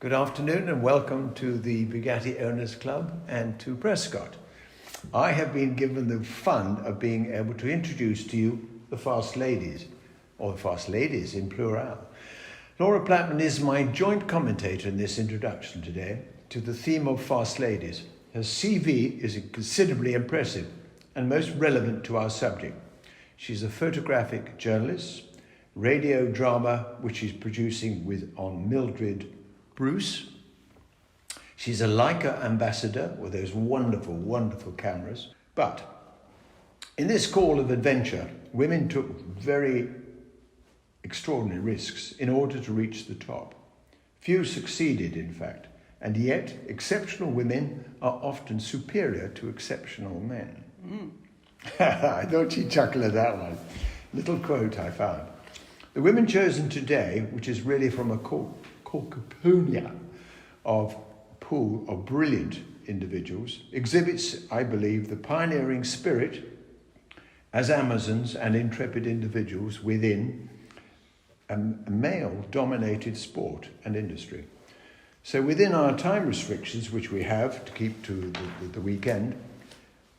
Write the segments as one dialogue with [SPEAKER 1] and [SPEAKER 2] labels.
[SPEAKER 1] Good afternoon and welcome to the Bugatti Owners Club and to Prescott. I have been given the fun of being able to introduce to you the Fast Ladies, or the Fast Ladies in plural. Lara Platman is my joint commentator in this introduction today to the theme of Fast Ladies. Her CV is considerably impressive and most relevant to our subject. She's a photographic journalist, radio drama which she's producing on Mildred Bruce. She's a Leica ambassador with those wonderful, wonderful cameras. But in this call of adventure, women took very extraordinary risks in order to reach the top. Few succeeded, in fact, and yet exceptional women are often superior to exceptional men. I thought you'd chuckle at that one. Little quote I found. The women chosen today, which is really from a cornucopia of pool of brilliant individuals, exhibits, I believe, the pioneering spirit as Amazons and intrepid individuals within a male-dominated sport and industry. So within our time restrictions, which we have to keep to the weekend,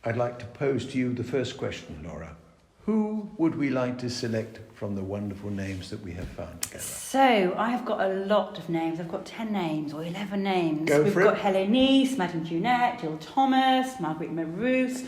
[SPEAKER 1] I'd like to pose to you the first question, Lara. Who would we like to select from the wonderful names that we have found together?
[SPEAKER 2] So, I have got a lot of names. I've got 10 names or 11 names.
[SPEAKER 1] We've
[SPEAKER 2] got Helenice, Madame Junette, Jill Thomas, Margaret Marous,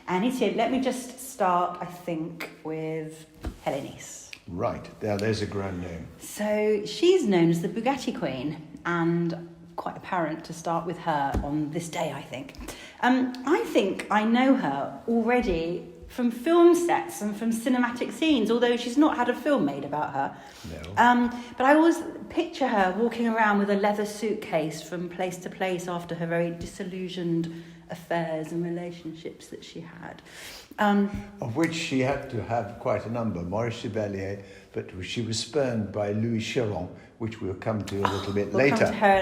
[SPEAKER 2] and let me just start, I think, with Helenice.
[SPEAKER 1] Right, there's a grand name.
[SPEAKER 2] So, she's known as the Bugatti Queen, and quite apparent to start with her on this day, I think. I think I know her already from film sets and from cinematic scenes, although she's not had a film made about her.
[SPEAKER 1] No.
[SPEAKER 2] But I always picture her walking around with a leather suitcase from place to place after her very disillusioned affairs and relationships that she had.
[SPEAKER 1] Of which she had to have quite a number. Maurice Chevalier, but she was spurned by Louis Chiron, which we'll come to a little bit later.
[SPEAKER 2] We'll come to her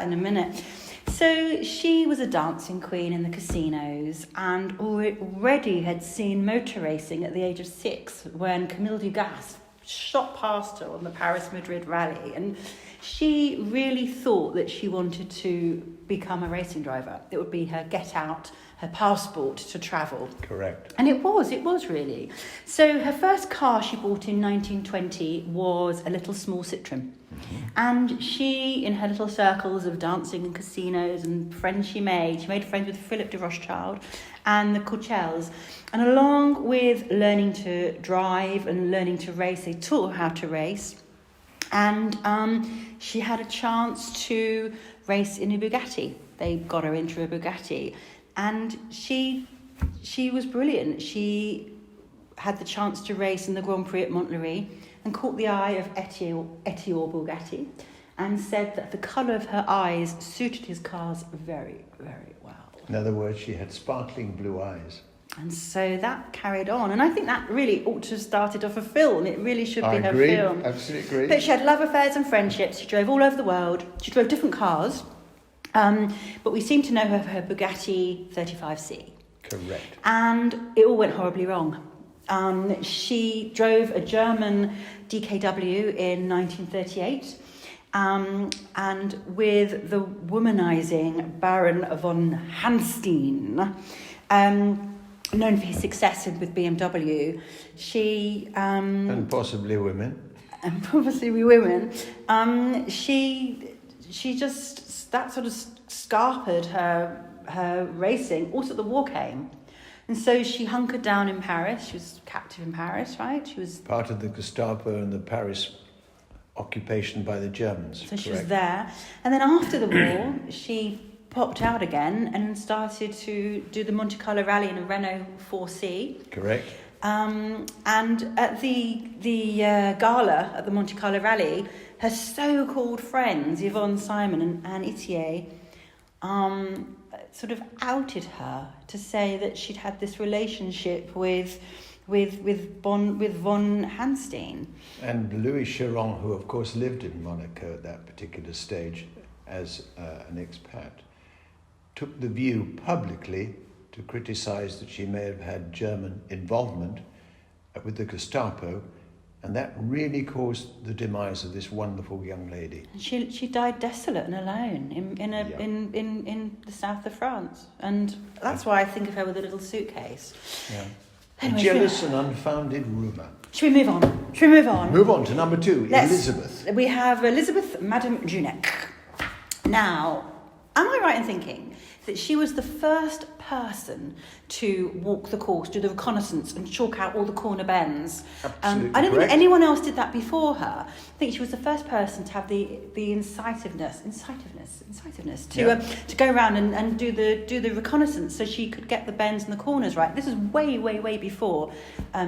[SPEAKER 2] in a minute. So she was a dancing queen in the casinos and already had seen motor racing at the age of 6 when Camille Bugattis shot past her on the Paris-Madrid rally, and she really thought that she wanted to become a racing driver. It would be her get out, her passport to travel.
[SPEAKER 1] Correct.
[SPEAKER 2] And it was really. So her first car she bought in 1920 was a little small Citroën. Mm-hmm. And she, in her little circles of dancing and casinos and friends she made friends with Philip de Rothschild and the Coachelles. And along with learning to drive and learning to race, they taught her how to race. And she had a chance to race in a Bugatti. They got her into a Bugatti. And she was brilliant. She had the chance to race in the Grand Prix at Montlhéry and caught the eye of Etienne Bugatti and said that the colour of her eyes suited his cars very, very well.
[SPEAKER 1] In other words, she had sparkling blue eyes.
[SPEAKER 2] And so that carried on. And I think that really ought to have started off a film. It really should be her
[SPEAKER 1] agree.
[SPEAKER 2] film.
[SPEAKER 1] Absolutely agree.
[SPEAKER 2] But she had love affairs and friendships. She drove all over the world. She drove different cars. But we seem to know her for her Bugatti 35C.
[SPEAKER 1] Correct. And
[SPEAKER 2] it all went horribly wrong. She drove a German DKW in 1938, and with the womanizing Baron von Hanstein, known for his success with BMW, she...
[SPEAKER 1] and possibly women.
[SPEAKER 2] And possibly women. She just, that sort of scarpered her racing. Also, the war came. And so she hunkered down in Paris. She was captive in Paris, right? She was
[SPEAKER 1] part of the Gestapo and the Paris occupation by the Germans.
[SPEAKER 2] So she was there. And then after the war, she popped out again and started to do the Monte Carlo rally in a Renault 4C.
[SPEAKER 1] Correct.
[SPEAKER 2] And at the gala at the Monte Carlo rally, her so-called friends, Yvonne Simon and Anne Itier, sort of outed her to say that she'd had this relationship with von Hanstein.
[SPEAKER 1] And Louis Chiron, who of course lived in Monaco at that particular stage as an expat, took the view publicly to criticise that she may have had German involvement with the Gestapo And that really caused the demise of this wonderful young lady.
[SPEAKER 2] And she died desolate and alone in the south of France. And that's why I think of her with a little suitcase.
[SPEAKER 1] Yeah.
[SPEAKER 2] Anyway,
[SPEAKER 1] A jealous and unfounded rumour.
[SPEAKER 2] Should we move on?
[SPEAKER 1] Move on to number 2, Elizabeth.
[SPEAKER 2] We have Elizabeth, Madame Juneck. Now, am I right in thinking that she was the first person to walk the course, do the reconnaissance and chalk out all the corner bends?
[SPEAKER 1] Absolutely
[SPEAKER 2] I don't
[SPEAKER 1] correct.
[SPEAKER 2] think anyone else did that before her. I think she was the first person to have the incisiveness to go around and do the reconnaissance, so she could get the bends and the corners right. This is way before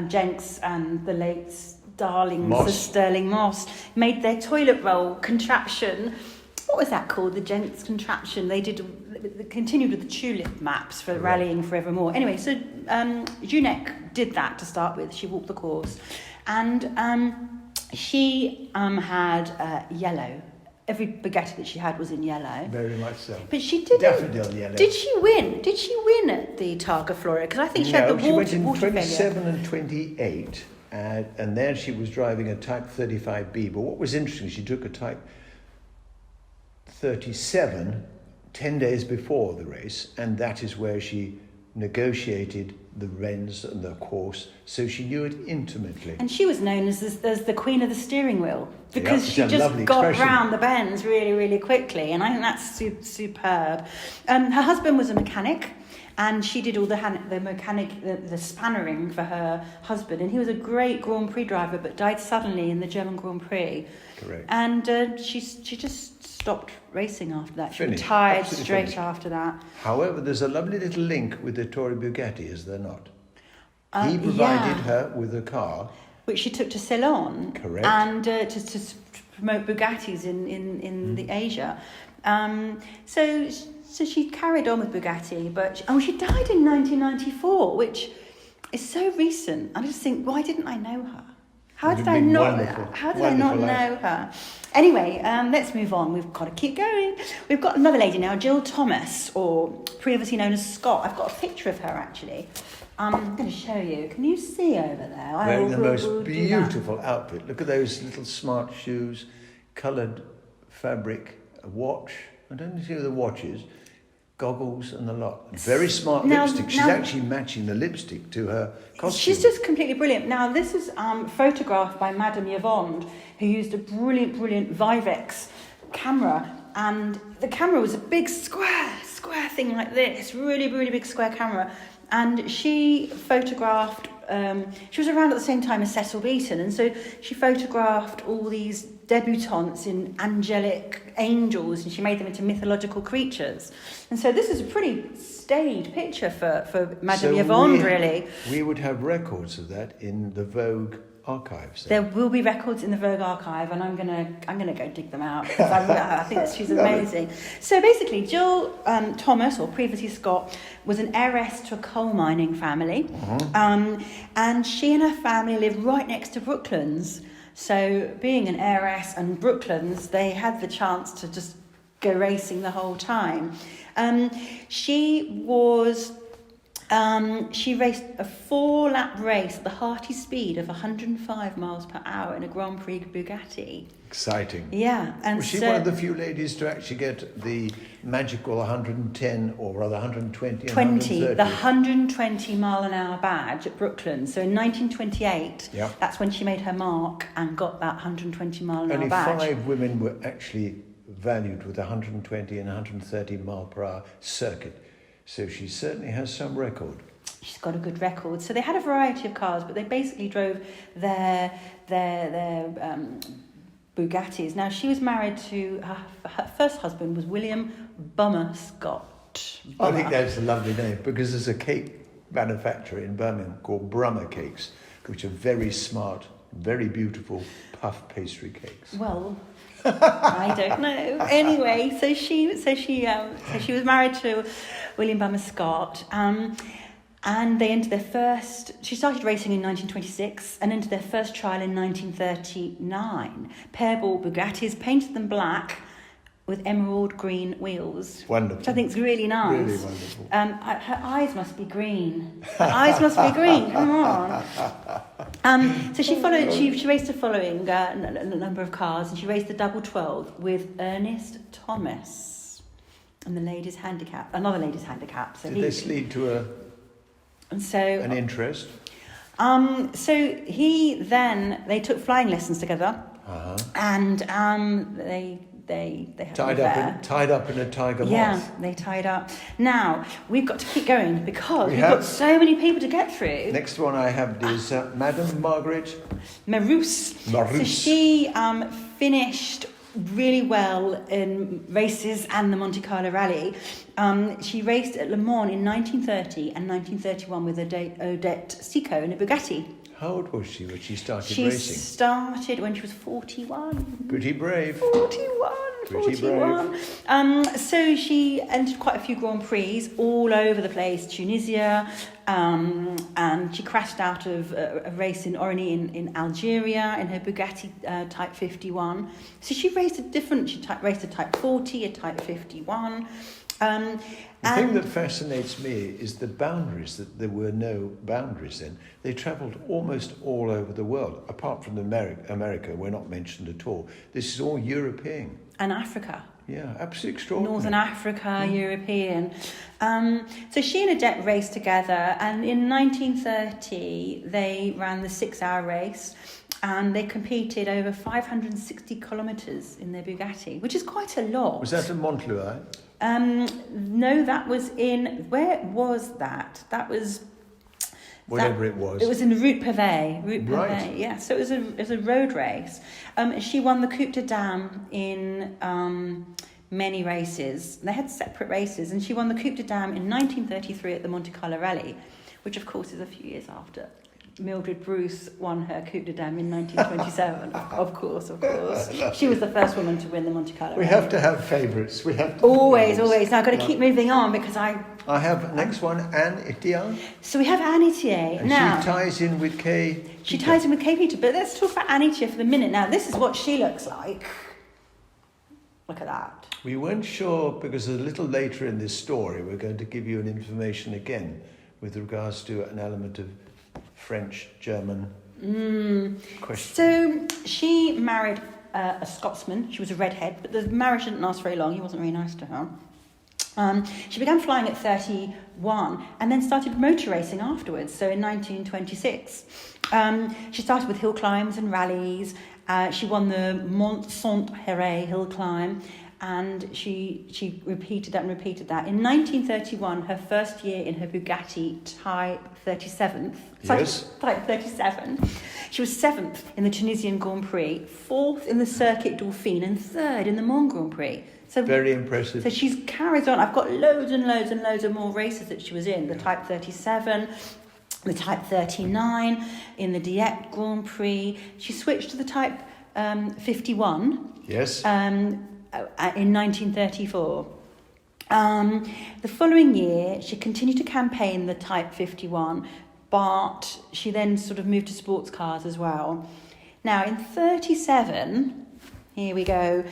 [SPEAKER 2] Jenks and the late darlings of Stirling Moss made their toilet roll contraption. What was that called? The Jenks contraption. They continued with the tulip maps for rallying forevermore. Anyway, so Juneck did that to start with. She walked the course, and she had yellow. Every Bugatti that she had was in yellow.
[SPEAKER 1] Very much so.
[SPEAKER 2] But she didn't.
[SPEAKER 1] Daffodil yellow.
[SPEAKER 2] Did she win? Did she win at the Targa Florio? Because I think she had the
[SPEAKER 1] she went in
[SPEAKER 2] water
[SPEAKER 1] 27
[SPEAKER 2] failure.
[SPEAKER 1] and 28, and there she was driving a Type 35B. But what was interesting, she took a Type 37 10 days before the race, and that is where she negotiated the Rennes and the course, so she knew it intimately.
[SPEAKER 2] And she was known as the queen of the steering wheel, because
[SPEAKER 1] Yep,
[SPEAKER 2] she
[SPEAKER 1] it's a
[SPEAKER 2] just
[SPEAKER 1] lovely
[SPEAKER 2] got
[SPEAKER 1] expression.
[SPEAKER 2] round the bends really quickly, and I think that's superb. Her husband was a mechanic, and she did all the spannering for her husband, and he was a great Grand Prix driver, but died suddenly in the German Grand Prix.
[SPEAKER 1] Correct.
[SPEAKER 2] And she just stopped racing after that. She
[SPEAKER 1] Finished.
[SPEAKER 2] retired
[SPEAKER 1] Absolutely
[SPEAKER 2] straight
[SPEAKER 1] finished.
[SPEAKER 2] after that.
[SPEAKER 1] However, there's a lovely little link with the Tory Bugatti, is there not? He provided her with a car.
[SPEAKER 2] Which she took to Ceylon.
[SPEAKER 1] Correct.
[SPEAKER 2] And to promote Bugattis in the Asia. So she carried on with Bugatti, but she died in 1994, which is so recent. I just think, why didn't I know her? How did I not know her? Anyway, let's move on. We've got to keep going. We've got another lady now, Jill Thomas, or previously known as Scott. I've got a picture of her, actually. I'm going to show you. Can you see over there?
[SPEAKER 1] Wearing the most beautiful outfit. Look at those little smart shoes, coloured fabric, a watch. I don't see the watches. Goggles and the lot. Very smart lipstick. She's actually matching the lipstick to her costume.
[SPEAKER 2] She's just completely brilliant. Now, this is photographed by Madame Yvonne, who used a brilliant Vivex camera. And the camera was a big square thing like this. Really big square camera. And she photographed... she was around at the same time as Cecil Beaton. And so she photographed all these debutantes in angelic angels, and she made them into mythological creatures. And so this is a pretty staid picture for Madame Yvonne, really.
[SPEAKER 1] We would have records of that in the Vogue archives.
[SPEAKER 2] There will be records in the Vogue archive, and I'm gonna go dig them out, because I think that she's amazing. So basically, Jill Thomas, or previously Scott, was an heiress to a coal mining family, and she and her family lived right next to Brooklands. So being an heiress and Brooklands, they had the chance to just go racing the whole time. She raced a 4-lap race at the hearty speed of 105 miles per hour in a Grand Prix Bugatti.
[SPEAKER 1] Exciting.
[SPEAKER 2] Yeah. And
[SPEAKER 1] was she one of the few ladies to actually get the magical 110, or rather 120 and 130?
[SPEAKER 2] The 120 mile an hour badge at Brooklands. So in 1928, that's when she made her mark and got that 120 mile an hour badge.
[SPEAKER 1] Only 5 women were actually valued with 120 and 130 mile per hour circuit. So she certainly has some record.
[SPEAKER 2] She's got a good record. So they had a variety of cars, but they basically drove their Bugattis. Now, she was married to... Her first husband was William Bummer Scott.
[SPEAKER 1] I think that's a lovely name, because there's a cake manufacturer in Birmingham called Brummer Cakes, which are very smart, very beautiful puff pastry cakes.
[SPEAKER 2] Well... I don't know. Anyway, so she was married to William Bummer Scott, and they entered their first. She started racing in 1926 and entered their first trial in 1939. Pairball Bugattis, painted them black with emerald green wheels.
[SPEAKER 1] Wonderful.
[SPEAKER 2] Which I think is really nice.
[SPEAKER 1] Really wonderful.
[SPEAKER 2] Her eyes must be green. Her eyes must be green. Come on. So she followed. She raced the following number of cars, and she raced the double 12 with Ernest Thomas, and the ladies' handicap, another ladies' handicap. So
[SPEAKER 1] did this lead to an interest?
[SPEAKER 2] So they took flying lessons together, and they had
[SPEAKER 1] tied up in a tiger moth.
[SPEAKER 2] Yeah, they tied up. Now we've got to keep going because we've got so many people to get through.
[SPEAKER 1] Next one I have is Madame Margaret
[SPEAKER 2] Marous. So she finished really well in races and the Monte Carlo Rally. She raced at Le Mans in 1930 and 1931 with Odette Sico in a Bugatti.
[SPEAKER 1] How old was she when she started racing?
[SPEAKER 2] She started when she was 41.
[SPEAKER 1] Pretty brave.
[SPEAKER 2] 41. So she entered quite a few Grand Prix all over the place, Tunisia, and she crashed out of a race in Orly in Algeria in her Bugatti Type 51. So she raced raced a Type 40, a Type 51.
[SPEAKER 1] The thing that fascinates me is the boundaries, that there were no boundaries then. They travelled almost all over the world, apart from America, we're not mentioned at all. This is all European.
[SPEAKER 2] And Africa.
[SPEAKER 1] Yeah, absolutely extraordinary.
[SPEAKER 2] Northern Africa, European. So she and Odette raced together, and in 1930 they ran the 6-hour race, and they competed over 560 kilometres in their Bugatti, which is quite a lot.
[SPEAKER 1] Was that in Montluar?
[SPEAKER 2] No, that was in... Where was that? That was...
[SPEAKER 1] Whatever it was.
[SPEAKER 2] It was in Route Pavé.
[SPEAKER 1] Right.
[SPEAKER 2] Yeah, so it was a road race. She won the Coupe de Dame in many races. They had separate races, and she won the Coupe de Dame in 1933 at the Monte Carlo Rally, which of course is a few years after Mildred Bruce won her Coupe de Dame in 1927. Of course. She was the first woman to win the Monte Carlo Rally.
[SPEAKER 1] We have to have favourites.
[SPEAKER 2] Always. Now I've got to keep moving on because I
[SPEAKER 1] have next one, Anne Etienne.
[SPEAKER 2] So we have Anne Etienne.
[SPEAKER 1] And
[SPEAKER 2] now,
[SPEAKER 1] she ties in with Kay Peter.
[SPEAKER 2] She ties in with Kay Peter, but let's talk about Anne Etienne for the minute. Now, this is what she looks like. Look at that.
[SPEAKER 1] We weren't sure because a little later in this story we're going to give you an information again with regards to an element of French-German question.
[SPEAKER 2] So she married a Scotsman. She was a redhead, but the marriage didn't last very long. He wasn't very nice to her. She began flying at 31 and then started motor racing afterwards, so in 1926. She started with hill climbs and rallies. She won the Mont Saint-Héré hill climb, and she repeated that. In 1931, her first year in her Bugatti Type 37, Type 37, she was 7th in the Tunisian Grand Prix, 4th in the Circuit Dauphine, and 3rd in the Mans Grand Prix. So
[SPEAKER 1] very impressive.
[SPEAKER 2] So she's carried on. I've got loads and loads and loads of more races that she was in. The Type 37, the Type 39, in the Dieppe Grand Prix. She switched to the Type 51.
[SPEAKER 1] Yes.
[SPEAKER 2] In 1934. The following year, she continued to campaign the Type 51, but she then sort of moved to sports cars as well. Now, in 37, here we go,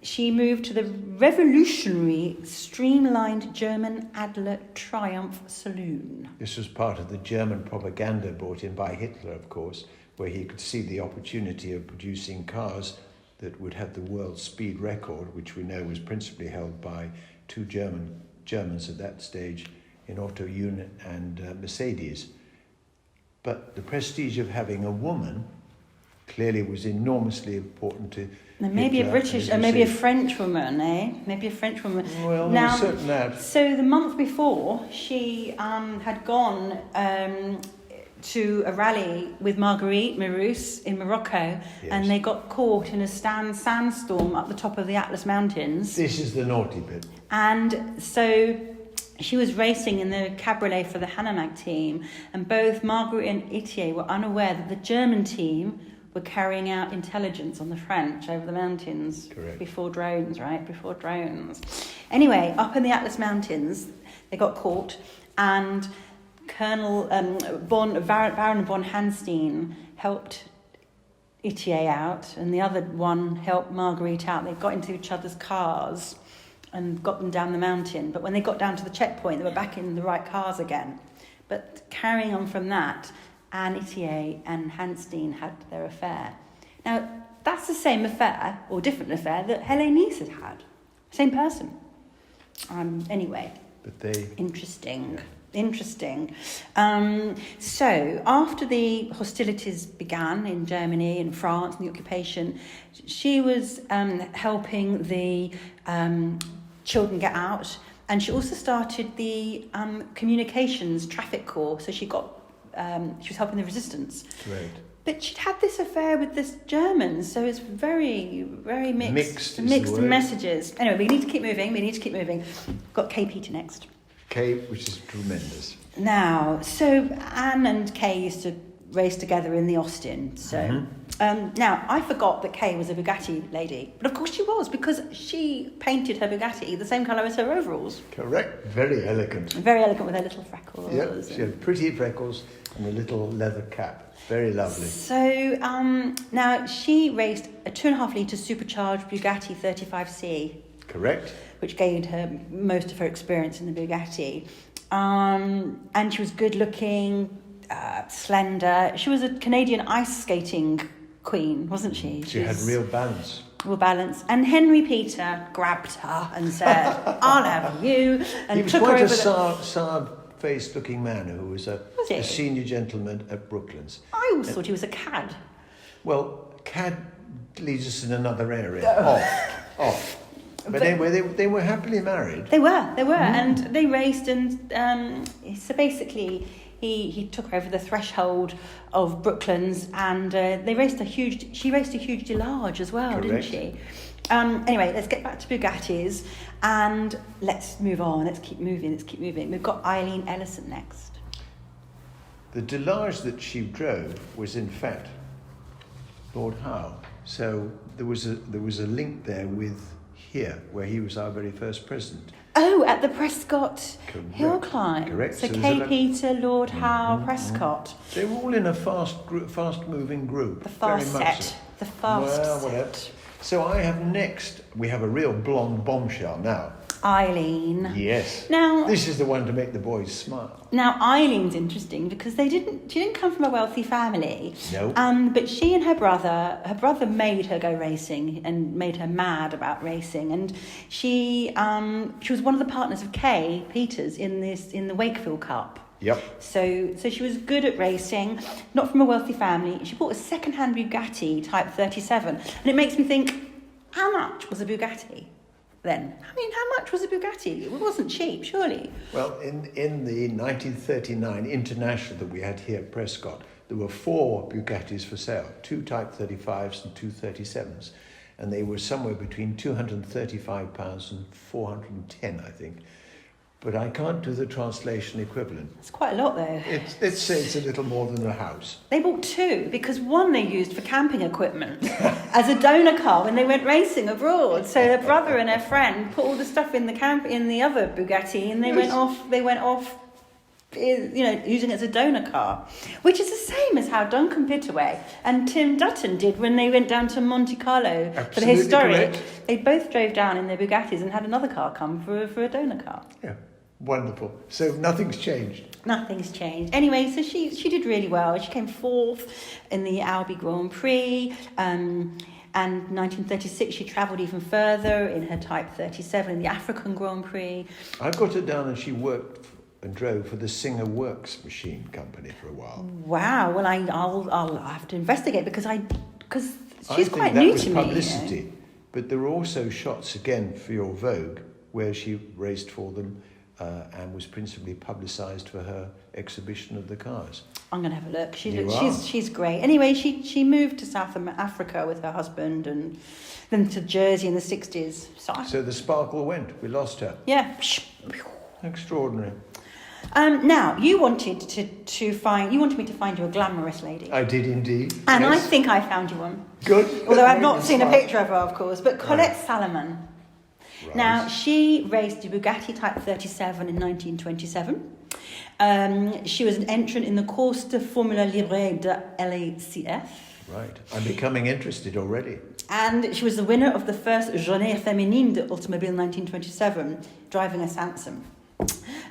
[SPEAKER 2] she moved to the revolutionary, streamlined German Adler Triumph Saloon.
[SPEAKER 1] This was part of the German propaganda brought in by Hitler, of course, where he could see the opportunity of producing cars that would have the world speed record, which we know was principally held by two Germans at that stage in Otto Jun and Mercedes. But the prestige of having a woman clearly was enormously important to
[SPEAKER 2] maybe
[SPEAKER 1] Hitler,
[SPEAKER 2] a British, maybe a French woman, Maybe a French woman.
[SPEAKER 1] Well, now, certain that.
[SPEAKER 2] So the month before, she had gone to a rally with Margaret Marous in Morocco, and they got caught in a sandstorm up the top of the Atlas Mountains.
[SPEAKER 1] This is the naughty bit.
[SPEAKER 2] And so she was racing in the cabriolet for the Hanamag team, and both Margaret and Etienne were unaware that the German team were carrying out intelligence on the French over the mountains.
[SPEAKER 1] Correct.
[SPEAKER 2] Before drones. Anyway, up in the Atlas Mountains, they got caught, and Colonel Baron von Hanstein helped Etienne out, and the other one helped Marguerite out. They got into each other's cars and got them down the mountain. But when they got down to the checkpoint, they were back in the right cars again. But carrying on from that, Anne Itier and Hans Steen had their affair. Now, that's the same affair, or different affair, that Helenice had had. Same person. Anyway.
[SPEAKER 1] But they...
[SPEAKER 2] Interesting.
[SPEAKER 1] Yeah.
[SPEAKER 2] Interesting. So, after the hostilities began in Germany and France and the occupation, she was helping the children get out, and she also started the communications traffic corps. So she was helping the resistance.
[SPEAKER 1] Great.
[SPEAKER 2] But she'd had this affair with this German, so it's very, very mixed messages. Anyway, we need to keep moving. Got Kay Peter next.
[SPEAKER 1] Kay, which is tremendous.
[SPEAKER 2] Now, so Anne and Kay used to race together in the Austin. So now, I forgot that Kay was a Bugatti lady. But of course she was, because she painted her Bugatti the same colour as her overalls.
[SPEAKER 1] Correct. Very elegant.
[SPEAKER 2] Very elegant with her little freckles.
[SPEAKER 1] Yeah, she had pretty freckles and a little leather cap. Very lovely.
[SPEAKER 2] So now she raced a 2.5 litre supercharged Bugatti 35C.
[SPEAKER 1] Correct.
[SPEAKER 2] Which gained her most of her experience in the Bugatti. And she was good looking, slender. She was a Canadian ice skating queen, wasn't she?
[SPEAKER 1] She had real balance.
[SPEAKER 2] Real balance. And Henry Peter grabbed her and said, I'll have you. And
[SPEAKER 1] he was
[SPEAKER 2] took
[SPEAKER 1] quite
[SPEAKER 2] her
[SPEAKER 1] a
[SPEAKER 2] over
[SPEAKER 1] sour-faced looking man who was a senior gentleman at Brooklands.
[SPEAKER 2] I always thought he was a cad.
[SPEAKER 1] Well, cad leads us in another area. Off. But anyway, they were happily married.
[SPEAKER 2] They were, and they raced, and so basically he took over the threshold of Brooklands, and she raced a huge Delage as well,
[SPEAKER 1] Correct.
[SPEAKER 2] didn't she? Anyway, let's get back to Bugattis, and let's move on. Let's keep moving. We've got Eileen Ellison next.
[SPEAKER 1] The Delage that she drove was in fact Lord Howe. So there was a link there with here, where he was our very first president.
[SPEAKER 2] Oh, at the Prescott
[SPEAKER 1] Correct.
[SPEAKER 2] Hill Climb.
[SPEAKER 1] Correct.
[SPEAKER 2] So Kay Peter, Lord Howe, Prescott.
[SPEAKER 1] They were all in a fast-moving group.
[SPEAKER 2] The fast
[SPEAKER 1] very much
[SPEAKER 2] set.
[SPEAKER 1] so.
[SPEAKER 2] The fast
[SPEAKER 1] well, whatever.
[SPEAKER 2] set.
[SPEAKER 1] So I have next, we have a real blonde bombshell now.
[SPEAKER 2] Eileen.
[SPEAKER 1] Yes.
[SPEAKER 2] Now,
[SPEAKER 1] this is the one to make the boys smile.
[SPEAKER 2] Now, Eileen's interesting because she didn't come from a wealthy family.
[SPEAKER 1] No.
[SPEAKER 2] But she and her brother made her go racing and made her mad about racing. And she was one of the partners of Kay Peters in the Wakefield Cup.
[SPEAKER 1] Yep.
[SPEAKER 2] So she was good at racing, not from a wealthy family. She bought a second-hand Bugatti Type 37. And it makes me think, how much was a Bugatti then? I mean, how much was a Bugatti? It wasn't cheap, surely.
[SPEAKER 1] Well, in the 1939 International that we had here at Prescott, there were 4 Bugattis for sale, 2 Type 35s and 2 37s. And they were somewhere between £235 and 410, I think. But I can't do the translation equivalent.
[SPEAKER 2] It's quite a lot, though.
[SPEAKER 1] Let's say it's a little more than a house.
[SPEAKER 2] They bought 2 because one they used for camping equipment as a donor car when they went racing abroad. So her brother and her friend put all the stuff in the other Bugatti, and they went off, using it as a donor car, which is the same as how Duncan Pittaway and Tim Dutton did when they went down to Monte Carlo for the historic.
[SPEAKER 1] Correct.
[SPEAKER 2] They both drove down in their Bugattis and had another car come for a donor car.
[SPEAKER 1] Yeah. Wonderful. So nothing's changed.
[SPEAKER 2] Nothing's changed. Anyway, so she did really well. She came 4th in the Albi Grand Prix. And 1936, she travelled even further in her Type 37 in the African Grand Prix.
[SPEAKER 1] I've got her down, and she worked and drove for the Singer Works Machine Company for a while.
[SPEAKER 2] Wow. Well, I'll have to investigate because she's quite new to me.
[SPEAKER 1] Publicity. You know? But there were also shots again for your Vogue where she raced for them. And was principally publicised for her exhibition of the cars. I'm
[SPEAKER 2] going to have a look. She's great. Anyway, she moved to South Africa with her husband and then to Jersey in the 60s.
[SPEAKER 1] So the sparkle went. We lost her.
[SPEAKER 2] Yeah.
[SPEAKER 1] Extraordinary.
[SPEAKER 2] Now, you wanted me to find you a glamorous lady.
[SPEAKER 1] I did indeed.
[SPEAKER 2] And
[SPEAKER 1] yes.
[SPEAKER 2] I think I found you one.
[SPEAKER 1] Good.
[SPEAKER 2] Although I've not seen a picture of her, of course. But Colette Salomon.
[SPEAKER 1] Right.
[SPEAKER 2] Now, she raced the Bugatti Type 37 in 1927. She was an entrant in the Course de Formula Libre de l'ACF.
[SPEAKER 1] Right. I'm becoming interested already.
[SPEAKER 2] And she was the winner of the first Journée Féminine de Automobile 1927, driving a Sansom.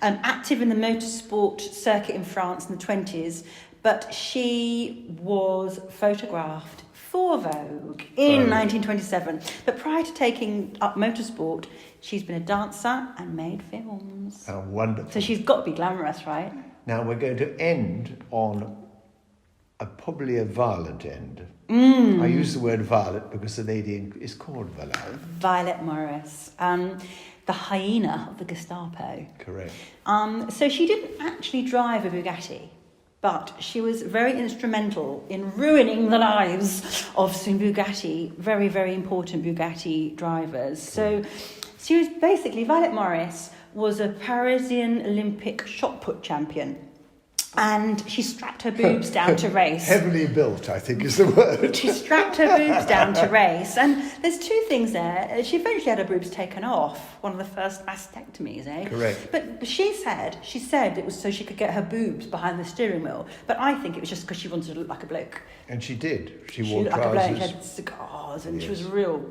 [SPEAKER 2] Active in the motorsport circuit in France in the 20s, But she was photographed for Vogue in 1927. But prior to taking up motorsport, she's been a dancer and made films.
[SPEAKER 1] How wonderful.
[SPEAKER 2] So she's got to be glamorous, right?
[SPEAKER 1] Now we're going to end on probably a violent end. I use the word violet because the lady is called
[SPEAKER 2] Violet Marous. The hyena of the Gestapo.
[SPEAKER 1] Correct.
[SPEAKER 2] So she didn't actually drive a Bugatti, but she was very instrumental in ruining the lives of some very, very important Bugatti drivers. So she was basically, Violet Marous was a Parisian Olympic shot put champion. And she strapped her boobs down to race.
[SPEAKER 1] Heavily built, I think is the word.
[SPEAKER 2] She strapped her boobs down to race. And there's two things there. She eventually had her boobs taken off. One of the first mastectomies, eh?
[SPEAKER 1] Correct.
[SPEAKER 2] But she said it was so she could get her boobs behind the steering wheel. But I think it was just because she wanted to look like a bloke.
[SPEAKER 1] And she did. She
[SPEAKER 2] looked
[SPEAKER 1] wore
[SPEAKER 2] like a
[SPEAKER 1] trousers.
[SPEAKER 2] bloke. She had cigars and she was a real,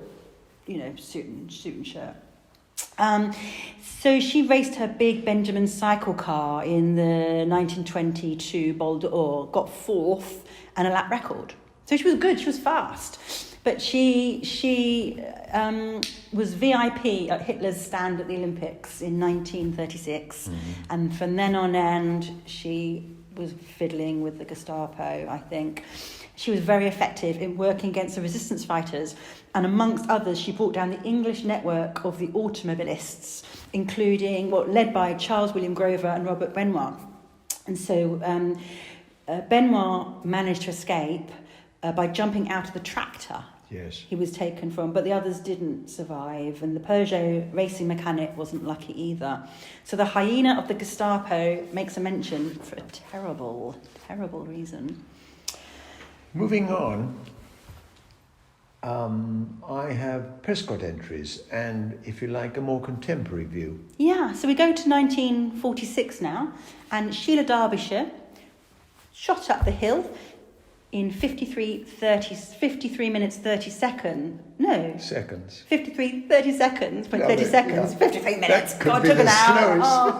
[SPEAKER 2] suit and shirt. So she raced her big Benjamin cycle car in the 1922 Bol d'Or, got fourth and a lap record. So she was good, she was fast. But she was VIP at Hitler's stand at the Olympics in 1936. And from then on end, she was fiddling with the Gestapo, I think. She was very effective in working against the resistance fighters, and amongst others, she brought down the English network of the automobilists, including, led by Charles William Grover and Robert Benoit. And so Benoit managed to escape by jumping out of the tractor he was taken from, but the others didn't survive, and the Peugeot racing mechanic wasn't lucky either. So the hyena of the Gestapo makes a mention for a terrible, terrible reason.
[SPEAKER 1] Moving on, I have Prescott entries and, if you like, a more contemporary view.
[SPEAKER 2] Yeah, so we go to 1946 now, and Sheila Derbyshire shot up the hill in 53 minutes 30 seconds. No.
[SPEAKER 1] Seconds.
[SPEAKER 2] 30 seconds. 53 minutes. God, took an hour.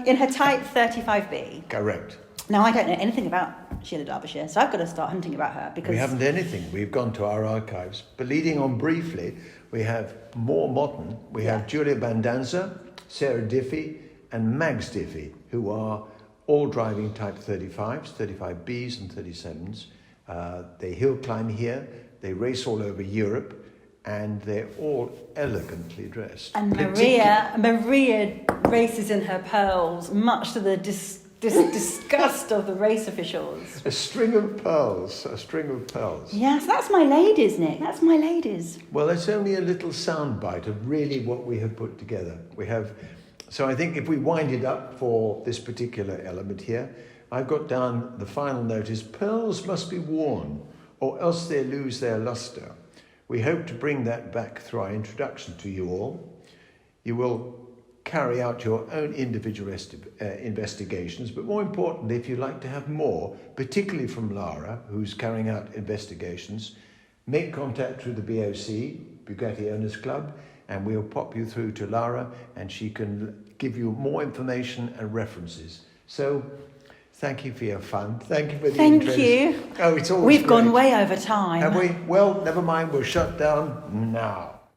[SPEAKER 2] In her Type 35B.
[SPEAKER 1] Correct.
[SPEAKER 2] Now, I don't know anything about Sheila Derbyshire, so I've got to start hunting about her because...
[SPEAKER 1] We haven't anything. We've gone to our archives. But leading on briefly, we have more modern. We have Julia Bandanza, Sarah Diffie, and Mags Diffie, who are all driving Type 35s, 35Bs and 37s. They hill climb here. They race all over Europe. And they're all elegantly dressed.
[SPEAKER 2] And Maria races in her pearls, much to the disgust of the race officials.
[SPEAKER 1] A string of pearls.
[SPEAKER 2] Yes, that's my ladies, Nick. That's my ladies.
[SPEAKER 1] Well, it's only a little soundbite of really what we have put together. So I think if we wind it up for this particular element here, I've got down the final note is pearls must be worn or else they lose their luster. We hope to bring that back through our introduction to you all. You will carry out your own individual investigations, but more importantly, if you'd like to have more, particularly from Lara, who's carrying out investigations, make contact through the BOC, Bugatti Owners Club, and we'll pop you through to Lara, and she can give you more information and references. So, thank you for your fun. Thank you for the interest.
[SPEAKER 2] Thank you.
[SPEAKER 1] Oh, it's always
[SPEAKER 2] We've
[SPEAKER 1] great.
[SPEAKER 2] gone way over time.
[SPEAKER 1] Have we? Well, never mind. We'll shut down now.